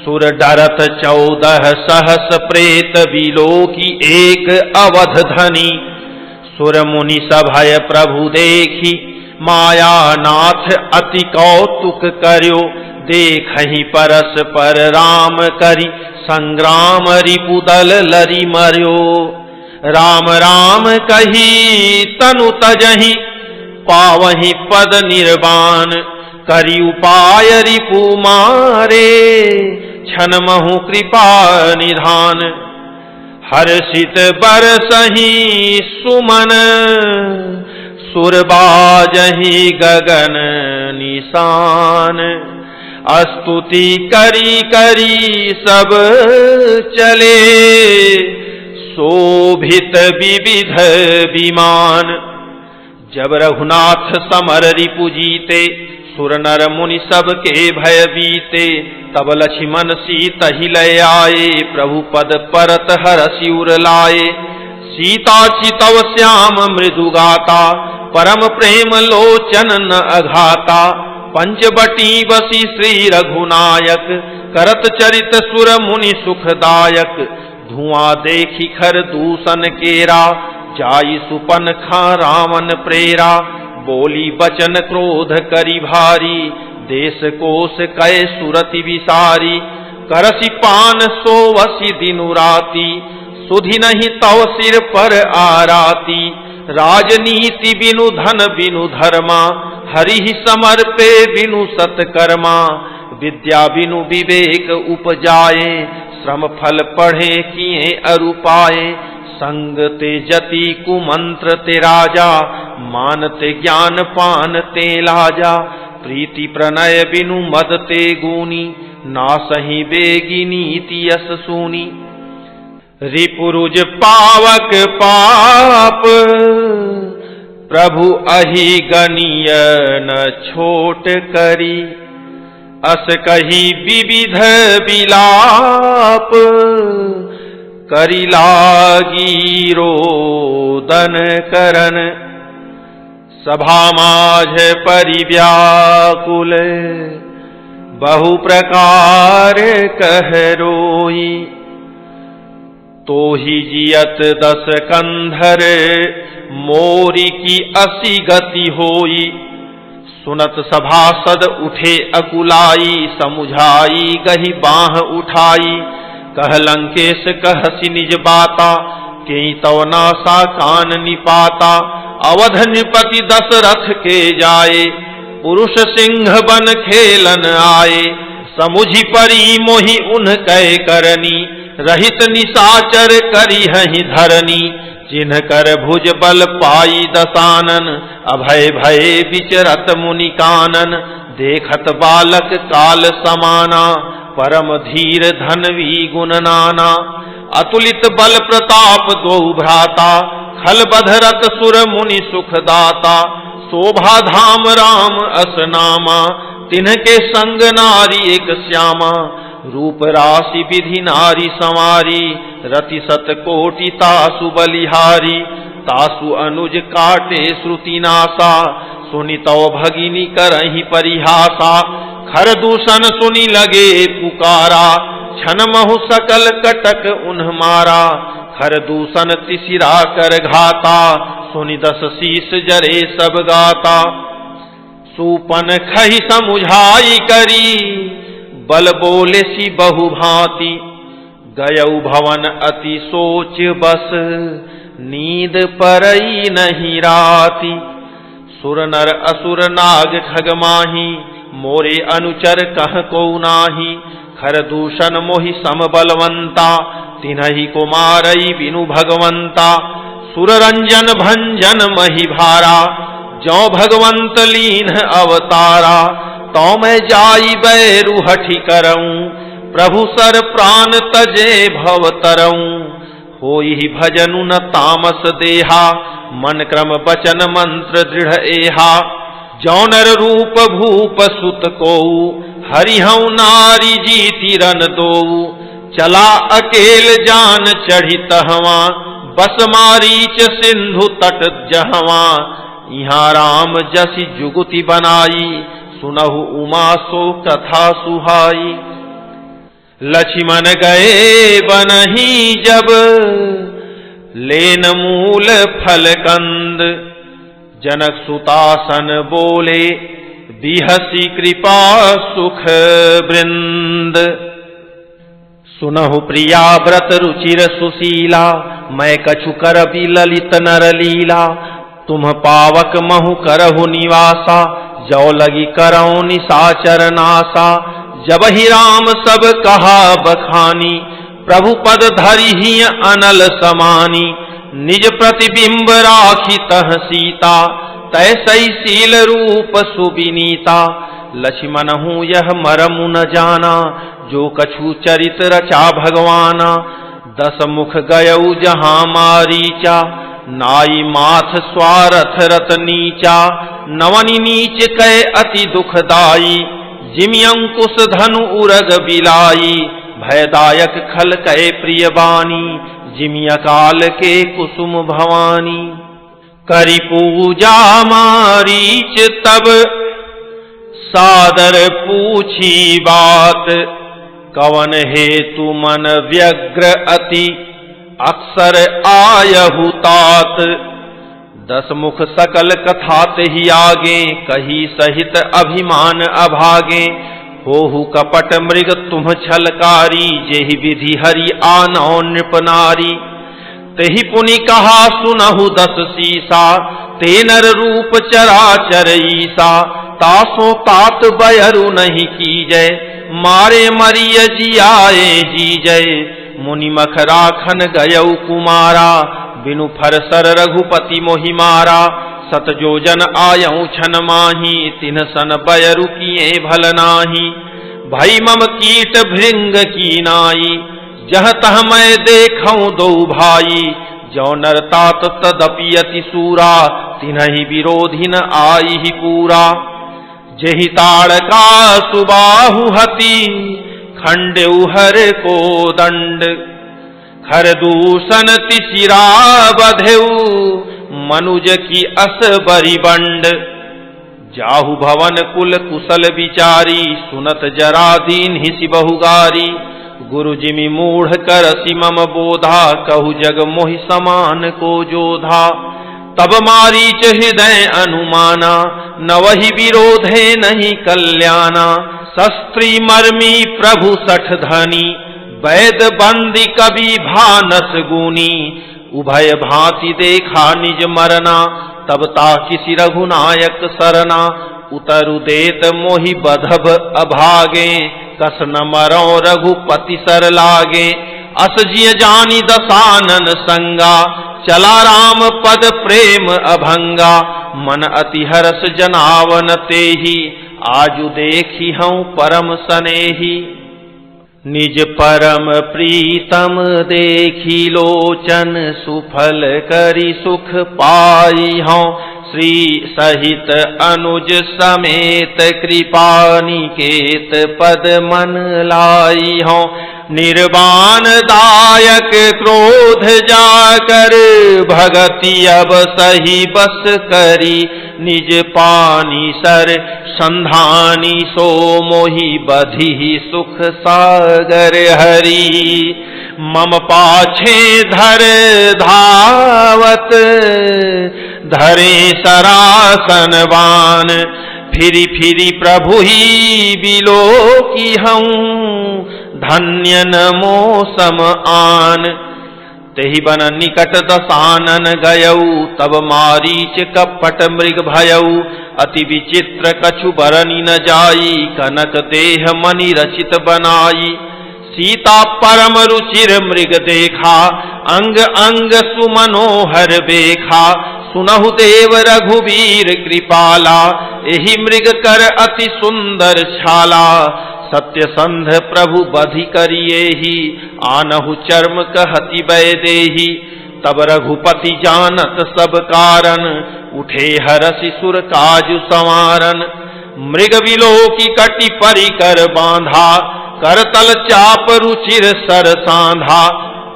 सुर डरत 14 सहस प्रेत, बिलोकी एक अवध धनी। सुर मुनि सभय प्रभु देखी, माया नाथ अति कौतुक कर्यो। देखहि परस्पर राम करि, संग्राम रिपुदल लरि मर्यो। राम राम कही तनु तजहि, पावहि पद निर्वाण। करि उपाय रिपु मारे, छन महु कृपा निधान। हर्षित बरसहि सुमन, सुरबाजहि गगन निशान। स्तुति करी करी सब चले, शोभित विविध विमान। जब रघुनाथ समर रिपु जीते, सुर नर मुनि सब के भय बीते। तब लक्ष्मण सीत ही लय आए, प्रभु पद परत हरषि उर लाए। सीता चितव श्याम मृदु गाता, परम प्रेम लोचन न अघाता। पंचवटी बसी श्री रघुनायक, करत चरित सुर मुनि सुखदायक। धुआं देखी खर दूषण केरा, जाई सुपन खा रावण प्रेरा। बोली बचन क्रोध करी भारी, देश कोश कै सुरति विसारी। करसी पान सोवसी दिनु राती, सुधि नहीं तव सिर पर आराती। राजनीति बिनु धन बिनु धर्मा, हरि समर्पे बिनु सत्कर्मा। विद्या बिनु विवेक उपजाए, श्रम फल पढ़े किए अरु पाए। संग ते जति कुमंत्र ते राजा, मानते ज्ञान पान ते लाजा। प्रीति प्रणय बिनु मद ते गुनी, नासहि बेगी नीति यस सूनी। रिपुरुज पावक पाप, प्रभु अहि गनीय न छोट करी। अस कही विविध विलाप, करी लागी रोदन करन। सभा माझ परिव्याकुल, बहु प्रकार कह रोई। तो ही जियत 10 कंधर, मोरी की 80 गति होई। सुनत सभासद उठे अकुलाई, समुझाई गही बाह उठाई। कह लंकेश कहसी निज बाता, के तव नासा कान निपाता। अवध नृपति दशरथ के जाए, पुरुष सिंह बन खेलन आए। समुझी परी मोहि उन कै करनी, रहित निशाचर करी हहि धरनी। चिन्ह कर भुज बल पाई दसानन, अभय भय विचरत मुनि कानन। देखत बालक काल समाना, परम धीर धनवी गुण नाना। अतुलित बल प्रताप दो भ्राता, खल बधरत सुर मुनि सुखदाता। शोभा धाम राम असनामा, तिन्हके संग नारी एक श्यामा। रूप राशि विधि नारी संवारी, रति सत कोटि तासु बलिहारी। तासु अनुज काटे श्रुति नासा, सुनि तव भगिनी करहि परिहासा। खर दूषण सुनि लगे पुकारा, छन महु सकल कटक उन्ह मारा। खर दूषण तिसिरा कर घाता, सुनि 10 शीस जरे सब गाता। सूपन खहि समुझाई करी, बल बोले सी बहु भांति। गयऊ भवन अति सोच बस, नींद परई नहीं राति। सुर नर असुर नाग खग माही, मोरे अनुचर कह को नाही। खर दूषण मोहि सम बलवंता, तिन्हि को मारई बिनु भगवंता। सुर रंजन भंजन मही भारा, जो भगवंत लीन अवतारा। तो मैं जाई बैरु हठि करऊं, प्रभु सर प्राण तजे भव तरऊं। होई भजनु न तामस देहा, मन क्रम बचन मंत्र दृढ़ एहा। जौनर रूप भूप सुत कोऊ, हरिहऊ नारी जीति रन दोऊ। चला अकेल जान चढ़ी तहवा, बस मारीच सिंधु तट जहवा। यहाँ राम जसी जुगुति बनाई, सुनहु उमा सो कथा सुहाई। लक्ष्मण गए बनहि जब, लेन मूल फल कंद। जनक सुतासन बोले, बिहसी कृपा सुख वृंद। सुनहु प्रिया व्रत रुचिर सुशीला, मैं कछु करबी ललित नर लीला। तुम पावक महु करहु निवासा, जो लगी करऊं निशाचर नासा। जब ही राम सब कहा बखानी, प्रभु पद धरि ही अनल समानी। निज प्रतिबिंब राखी तह सीता, तैसई शील रूप सुबिनीता। लक्ष्मण हूँ यह मरमु न जाना, जो कछु चरित रचा भगवाना। 10 मुख गयऊ जहाँ मारीचा, नाई माथ स्वारथ रत नीचा। नवनि नीच कै अति दुखदाई, जिमि अंकुश धनु उरग बिलाई। भयदायक खल कै प्रिय बानी, जिमि अकाल के कुसुम भवानी। करि पूजा मारीच तब, सादर पूछी बात। कवन हेतु मन व्यग्र अति, अक्सर आयहु तात। 10 मुख सकल कथा ही आगे, कही सहित अभिमान अभागे। होहु कपट मृग तुम छलकारी, जेहि विधि हरि आनौ नृप नारी। तेहि पुनि कहा सुनहु 10 शीसा, ते नर रूप चराचर ईसा। तासो तात बयरु नहीं कीजय, मारे मरिय जियाए जीजय। मुनि मख राखन गयऊ कुमारा, बिनु फरसर रघुपति मोहि मारा। 7 योजन आयऊ छन माही, तिन सन बयरु किए भल नाही। भई मम कीट भृंग की नाई, जह तह मैं देखऊं दो भाई। जो नर तात तदपि अति सूरा, तिन्हि विरोधी न आई ही पूरा। जेहि ताड़का सुबाहु हति, खंडेउ हर को दंड। खर दूषण तिसिरा बधेउ, मनुज की अस बरी बंड। जाहु भवन कुल कुशल विचारी, सुनत जरा दीन हिसि बहुगारी। गुरु जिमि मूढ़ करसि मम बोधा, कहु जग मोहि समान को जोधा। तब मारीच हृदय अनुमाना, न वही विरोधे नहीं कल्याणा। शस्त्री मर्मी प्रभु सठ धनी, वैद बंदी कवि भानस गुनी। उभय भांति देखा निज मरना, तब ता किसी रघुनायक सरना। उतरु देत मोहि बधब अभागे, कस न मरो रघुपति सर लागे। अस जिय जानी दसानन संगा, चला राम पद प्रेम अभंगा। मन अति हरस जनावन तेहि, आजु देखी हूँ परम सनेही। निज परम प्रीतम देखी लोचन, सुफल करी सुख पाई हूँ। श्री सहित अनुज समेत कृपा निकेत पद मन लाई हूँ। निर्वाण दायक क्रोध जाकर, भगति अब सही बस करी। निज पानी सर संधानी, सो मोहि बधी सुख सागर हरि। मम पाछे धर धावत, धरे सरासन बान। फिरी फिरी प्रभु ही बिलो की हूँ, धन्य नमो सम आन। तेहि बन निकट दसानन गयऊ, तब मारीच कपट मृग भयऊ। अति विचित्र कछु बरनी न जाई, कनक देह मणि रचित बनाई। सीता परम रुचिर मृग देखा, अंग अंग सुमनोहर बेखा। सुनहु देव रघुवीर कृपाला, एहि मृग कर अति सुंदर छाला। सत्य संध प्रभु बधि करियेहि, आनहु चर्म कहति वैदेही। तब रघुपति जानत सब कारण, उठे हरसि सुर काजु संवारन। मृग विलोकी कटि परिकर बांधा, करतल चाप रुचिर सर सांधा।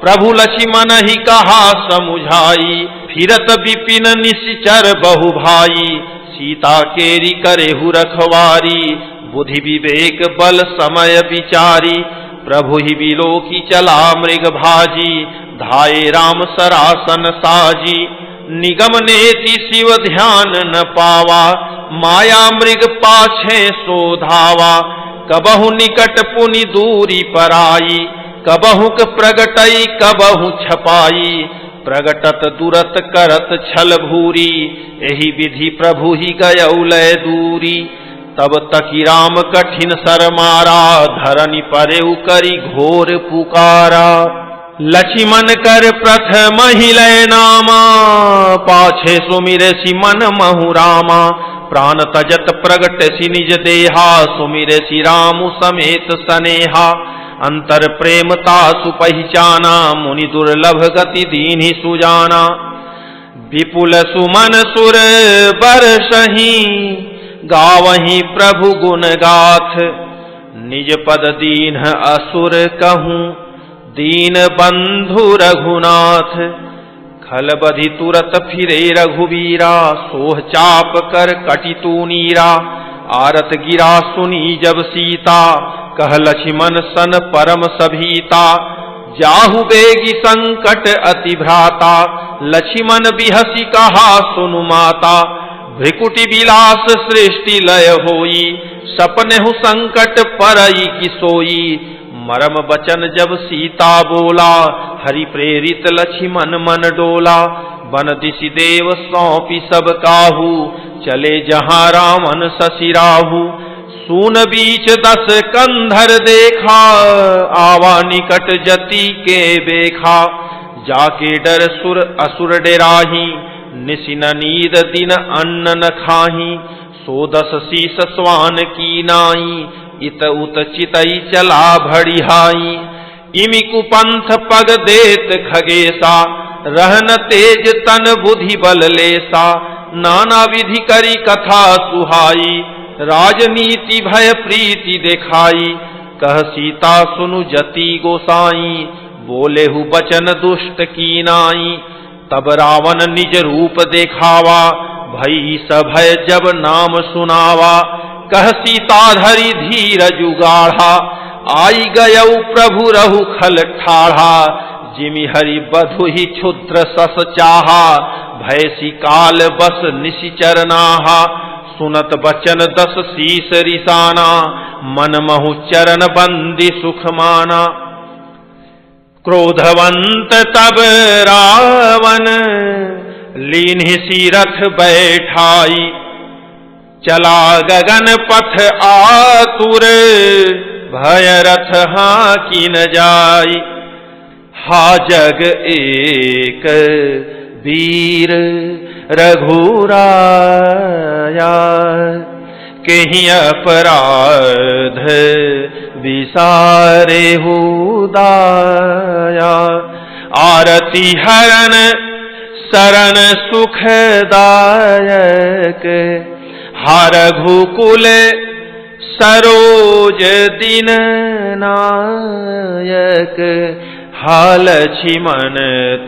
प्रभु लक्ष्मण ही कहा समुझाई, फिरत विपिन निश्चर बहु भाई। सीता केरी करेहु रखवारी, बुद्धि विवेक बल समय विचारी। प्रभु ही विलोकी चला मृग भाजी, धाये राम सरासन साजी। निगम नेति शिव ध्यान न पावा, माया मृग पाछे शोधावा। कबहु निकट पुनि दूरी पराई, कबहुक प्रगटई कबहु छपाई। प्रगटत दुरत करत छल भूरी, एहि विधि प्रभु ही गयौ लय दूरी। तब तकी राम कठिन सर मारा, धरनी परेउ करी घोर पुकारा। लक्ष्मण कर प्रथम ही लय नामा, पाछे सुमिरे सि मन महु रामा। प्राण तजत प्रगट सि निज देहा, सुमिरे सि रामु समेत सनेहा। अंतर प्रेमता सुपहचाना, मुनि दुर्लभ गति दीन्हि सुजाना। विपुल सुमन सुर बरसहि, गावहि प्रभु गुण गाथ। निज पद दीन असुर कहूँ, दीन बंधु रघुनाथ। खल बधि तुरत फिरे रघुवीरा, सोह चाप कर कटि तू नीरा। आरत गिरा सुनी जब सीता, कह लक्ष्मण सन परम सभीता। जाहु बेगी संकट अति भ्राता, लक्ष्मण बिहसी कहा सुनु माता। भृकुटि विलास सृष्टि लय होई, सपनेहु संकट परई की सोई। मरम बचन जब सीता बोला, हरि प्रेरित लक्ष्मण मन डोला। बन दिशि देव सौंपी सब काहू, चले जहाँ रावण ससिराहू। सून बीच 10 कंधर देखा, आवा निकट जति के बेखा। जाके डर सुर असुर डेराही, निशिन नींद दिन अन्न न खाही। 110 शीस स्वान की नाई, इत उत चितई चला भड़िहाई। इमि कुपंथ पग देत खगेसा, रहन तेज तन बुद्धि बल लेसा। नाना विधि करी कथा सुहाई, राजनीति भय प्रीति देखाई। कह सीता सुनु जति गोसाई, बोलेहु बचन दुष्ट की नाई। तब रावण निज रूप देखावा, भई सभय जब नाम सुनावा। कह सीता धरि धीर जुगाढ़ा, आई गयऊ प्रभु रहु खल ठाढ़ा। जिमि हरि बधु ही क्षुद्र सस चाहा, भयसी काल बस निशिचर नाहा। सुनत बचन 10 शीस रिसाना, मन महु चरण बंदी सुख माना। क्रोधवंत तब रावण, लीन्हि सी रथ बैठाई, चला गगन पथ आतुर, भय रथ हांकी न जाई। हा जग एक वीर रघुराया, केहि अपराध विसारे दाया। आरती हरण शरण सुखदायक, हा रघुकुल सरोज दीन नायक। हा लक्ष्मण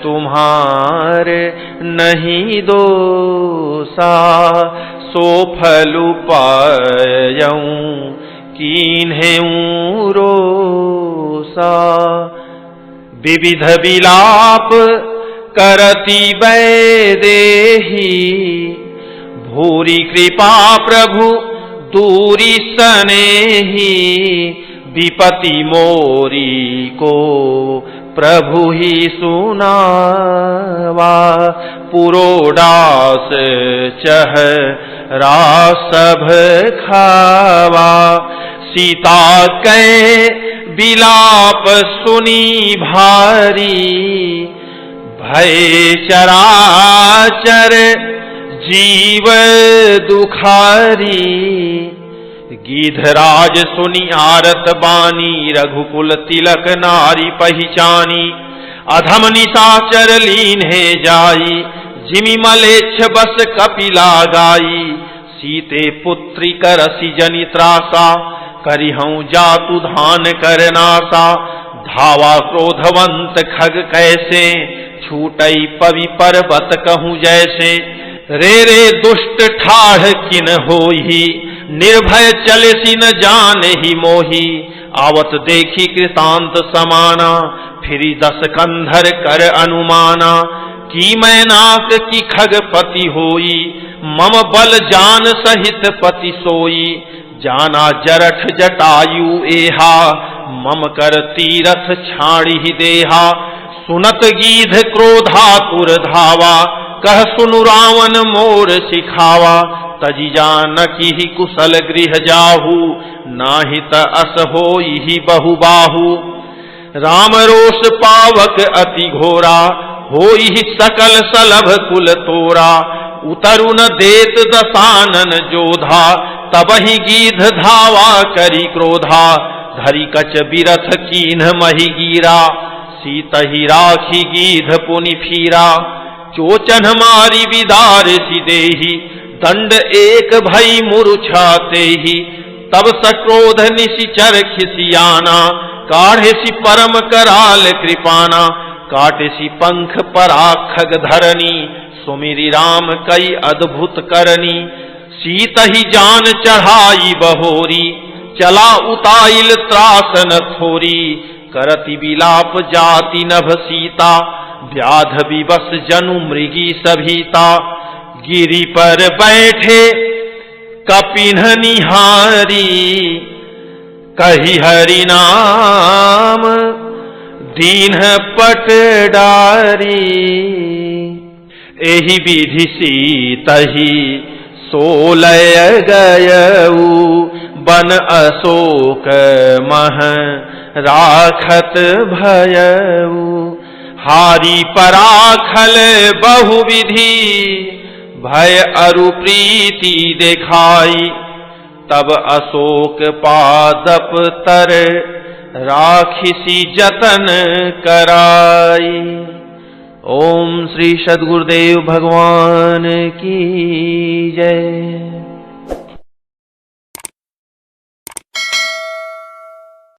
तुम्हारे नहीं दोसा, सो फल पायऊं कीन्हें रोसा। विविध विलाप करती वैदेही, भूरि कृपा प्रभु दूरी सनेही। विपति मोरी को प्रभु ही सुनावा, पुरोडास चेहरा सब खावा। सीता कै विलाप सुनी भारी, भय चराचर जीव दुखारी। गीधराज सुनी आरत बानी, रघुकुल तिलक नारी पहचानी। अधम निशाचर लीन्हे जाई, जिमि मलेच्छ बस कपिला गाई। सीते पुत्री करसी जनि त्रासा, करिहऊं जातु धान करनासा। धावा क्रोधवंत खग कैसे, छूटई पवि पर्वत कहूं जैसे। रे रे दुष्ट ठाढ़ किन होई, निर्भय चलेसी न जाने ही मोही। आवत देखी कृतांत समाना, फिरी 10 कंधर कर अनुमाना। की मैनाक की खगपति होई, मम बल जान सहित पति सोई। जाना जरठ जटायु एहा, मम कर तीरथ छाड़ी ही देहा। सुनत गीध क्रोधातुर धावा, कह सुनु रावण मोर सिखावा। तजी जानकी ही कुशल गृह जाहू, नाहित अस होई ही बहुबाहू। राम रोष पावक अति घोरा, होई ही सकल सलभ कुल तोरा। उतरु न देत दसानन जोधा, तबहि गीध धावा करी क्रोधा। धरि कच बिरथ कीन्ह मही गिरा, सीतहि राखी गीध पुनि फीरा। चोचन मारी विदार सी देही, दंड एक भई मूर्छाते ही। तब सक्रोध निशिचर खिसियाना, काढ़े सी परम कराल कृपाना। काटे सी पंख पराखग धरनी, सुमिरि राम कई अद्भुत करनी। सीत ही जान चढ़ाई बहोरी, चला उताइल त्रासन थोरी। करति विलाप जाति नभ सीता, व्याध विवश जनु मृगी सभीता। गिरि पर बैठे कपिन निहारी, कही हरि नाम दीन पट डारी। एहि विधि सीतहि सोलय गयऊ, बन अशोक मह राखत भयऊ। हारी पराखल बहुविधि, भय अरु प्रीति देखाई। तब अशोक पादप तर, राखिसी जतन कराई। ओम श्री सद्गुरुदेव भगवान की जय।